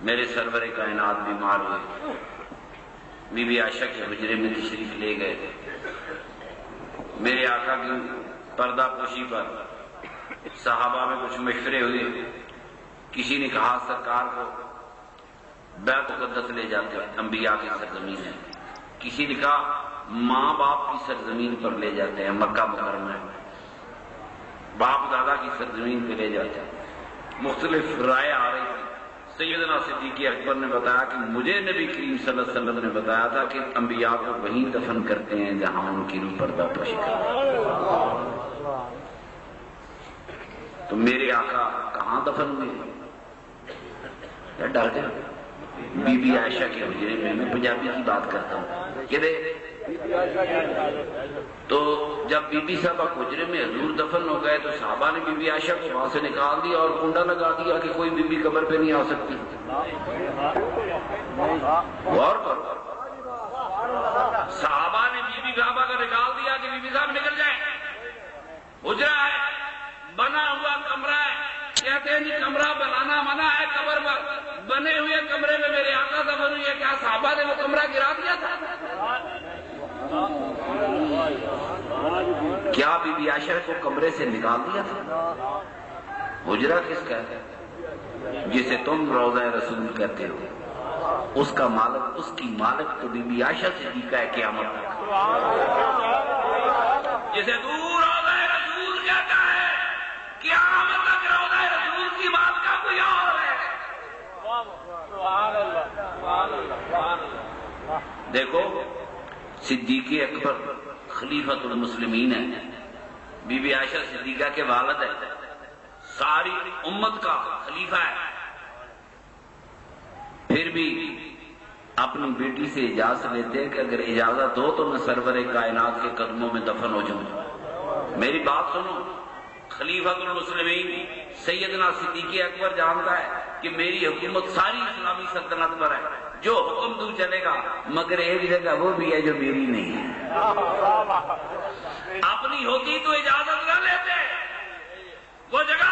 میرے سرور کائنات بیمار ہوئے، بی بی عائشہ کے حجرے میں تشریف لے گئے، میرے آقا کی پردہ پوشی پر صحابہ میں کچھ مشورے ہوئے، کسی نے کہا سرکار کو بیت مقدس لے جاتے ہیں، انبیاء کی سرزمین ہے، کسی نے کہا ماں باپ کی سرزمین پر لے جاتے ہیں، مکہ مکرمہ ہے، باپ دادا کی سرزمین پہ لے جاتے ہیں، مختلف رائے آ رہی تھی۔ سیدنا صدیق اکبر نے بتایا کہ مجھے نبی کریم صلی اللہ علیہ وسلم نے بتایا تھا کہ انبیاء کو وہیں دفن کرتے ہیں جہاں ان کی روح پردہ پوشی کرتے ہیں، تو میرے آقا کہاں دفن ہوئے؟ ڈر گئے۔ بی بی عائشہ کے حجرے میں پنجابی کی بات کرتا ہوں کہ تو جب بی بی صاحبہ حجرے میں حضور دفن ہو گئے تو صحابہ نے بی بی عائشہ کو وہاں سے نکال دیا اور کنڈا لگا دیا کہ کوئی بی بی قبر پہ نہیں آ سکتی۔ غور کرو، صحابہ نے بی بی صاحبہ کو نکال دیا کہ بی بی صاحب نکل جائیں، حجرہ ہے، بنا ہوا کمرہ ہے، کہتے ہیں جی کمرہ بنانا منع ہے، قبر پر بنے ہوئے کمرے میں میرے آقا دفن ہوئی ہے، کیا صحابہ نے وہ کمرہ گرا دیا تھا؟ کیا بی بی عائشہ کو کمرے سے نکال دیا تھا؟ حجرہ کس کا ہے؟ جسے تم روضہ رسول کہتے ہو، اس کا مالک، اس کی مالک تو بی بی عائشہ صدیقہ ہے قیامت تک۔ جسے تو روضہ رسول کہتا ہے قیامت تک روضہ رسول کی بات کا کوئی اور ہے۔ دیکھو صدیق اکبر خلیفۃ المسلمین ہے، بی بی عائشہ صدیقہ کے والد ہے، ساری امت کا خلیفہ ہے، پھر بھی اپنی بیٹی سے اجازت لیتے ہیں کہ اگر اجازت ہو تو میں سرور کائنات کے قدموں میں دفن ہو جاؤں۔ میری بات سنو، خلیفۃ المسلمین سیدنا صدیق اکبر جانتا ہے کہ میری حکومت ساری اسلامی سلطنت پر ہے، جو حکم تو چلے گا، مگر ایک جگہ وہ بھی ہے جو میری نہیں ہے۔ اپنی ہوتی تو اجازت نہ لیتے، وہ جگہ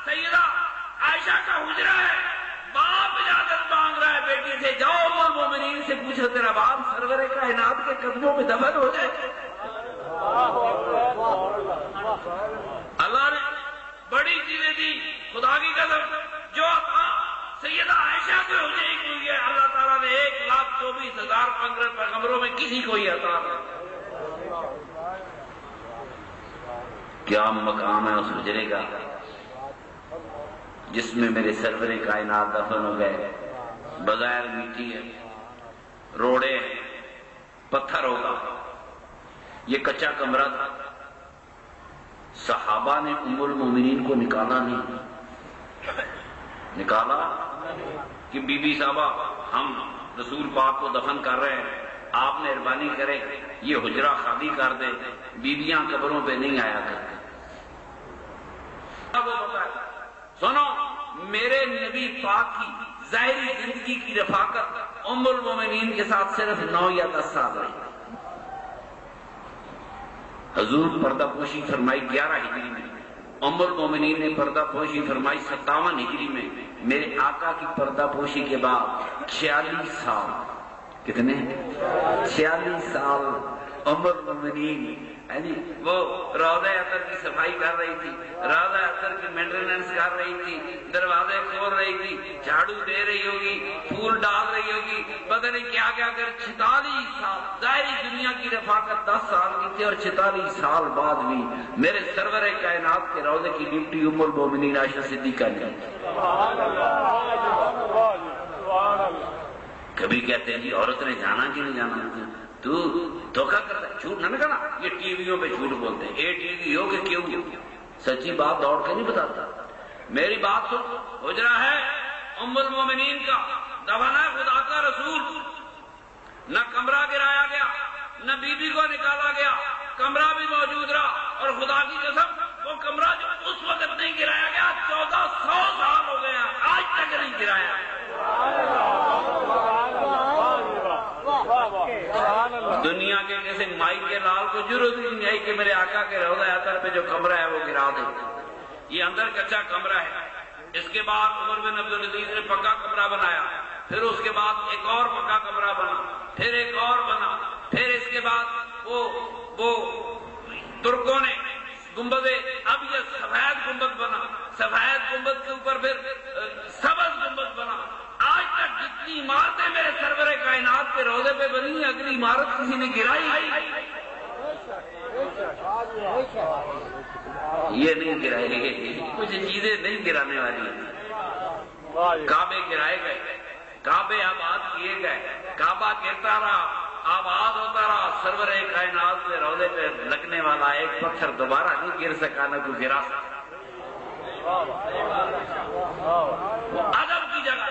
سیدہ عائشہ کا حجرہ ہے، باپ اجازت مانگ رہا ہے بیٹی سے، جاؤ ام المومنین سے پوچھو تیرا باپ سرور کائنات کے قدموں میں دفن ہو جائے۔ اللہ نے بڑی چیزیں دی، خدا کی قسم، جو سیدہ عائشہ کے حجرے کی ہوئی ہے اللہ تعالیٰ نے 1,24,000 پیغمبروں میں کسی کو ہی عطا نہیں۔ کیا مقام ہے اس حجرے کا جس میں میرے سرور کائنات دفن ہو گئے؟ بغیر مٹی ہے، روڑے ہیں، پتھر ہوگا، یہ کچا کمرہ تھا۔ صحابہ نے ام المومنین کو نکالا نہیں، نکالا کہ بی بی صاحبہ ہم رسول پاک کو دفن کر رہے ہیں، آپ مہربانی کریں یہ حجرہ خالی کر دیں، بیویاں قبروں پہ نہیں آیا کرتے۔ سنو، میرے نبی پاک کی ظاہری زندگی کی رفاقت ام المومنین کے ساتھ صرف 9 یا 10 سال رہی۔ حضور پردہ پوشی فرمائی 11 ہجری میں، ام المومنین نے پردہ پوشی فرمائی 57 ہجری میں، میرے آقا کی پردہ پوشی کے بعد 46 سال، کتنے؟ 46 سال ام المومنین وہ روضہ اطہر کی صفائی کر رہی تھی، روضہ اطہر کی مینٹیننس کر رہی تھی، دروازے کھول رہی تھی، جھاڑو دے رہی ہوگی، پھول ڈال رہی ہوگی، پتہ نہیں کیا کیا کر 46 سال ظاہری دنیا کی رفاقت 10 سال کی تھی، اور 46 سال بعد بھی میرے سرور کائنات کے روضے کی ڈیوٹی ام المومنین عائشہ صدیقہ نے۔ کبھی کہتے ہیں جی عورت نے جانا کہ نہیں جانا، تو دھوکہ کرتا ہے، جھوٹ نہ نکلنا، یہ ٹی ویوں پہ جھوٹ بولتے ہیں، اے ٹی وی ہو کہ کیوں، سچی بات دوڑ کے نہیں بتاتا۔ میری بات سن، حجرہ ہے ام المومنین کا، دفن ہے خدا کا رسول، نہ کمرہ گرایا گیا، نہ بی بی کو نکالا گیا، کمرہ بھی موجود رہا، اور خدا کی قسم وہ کمرہ جو اس وقت نہیں گرایا گیا 1400 سال ہو گیا، آج تک نہیں گرایا۔ دنیا کے کسی مائی کے لال کو ضرورت نہیں آئی کہ میرے آقا کے روضہ اطہر پہ جو کمرہ ہے وہ گرا دے۔ یہ اندر کچا کمرہ ہے، اس کے بعد عمر بن عبدالعزیز نے پکا کمرہ بنایا، پھر اس کے بعد ایک اور پکا کمرہ بنا، پھر ایک اور بنا، پھر اس کے بعد وہ ترکوں نے گنبد اب یہ سفید گنبد بنا، سفید گنبد کے اوپر پھر سبز گنبد بنا۔ آج تک جتنی عمارتیں میرے سرور کائنات کے روضے پہ بنی ہیں، اگلی عمارت کسی نے گرائی؟ یہ نہیں گرائے گی، کچھ چیزیں نہیں گرانے والی ہیں۔ کعبے گرائے گئے، کعبے آباد کیے گئے، کعبہ گرتا رہا، آباد ہوتا رہا، سرور کائنات کے روضے پہ لگنے والا ایک پتھر دوبارہ نہیں گر سکا، نہ کوئی گرا سکا۔ ادب کی جگہ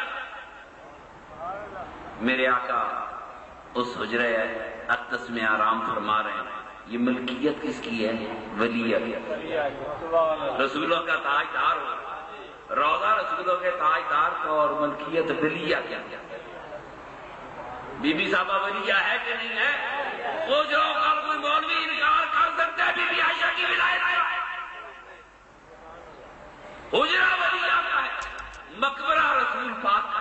میرے آقا اس حجرے اقدس میں آرام فرما رہے ہیں۔ یہ ملکیت کس کی ہے؟ ولیت، رسولوں کا تاجدار ہو، روضہ رسولوں کے تاجدار کو، اور ملکیت ولیہ کیا کیا؟ بی بی صاحبہ ولیہ ہے کہ نہیں ہے؟ وہ جو کل کوئی مولوی انکار کر سکتا ہے بی بی عائشہ کی ولایت کا، حجرہ ولیہ کا ہے، مقبرہ رسول پاک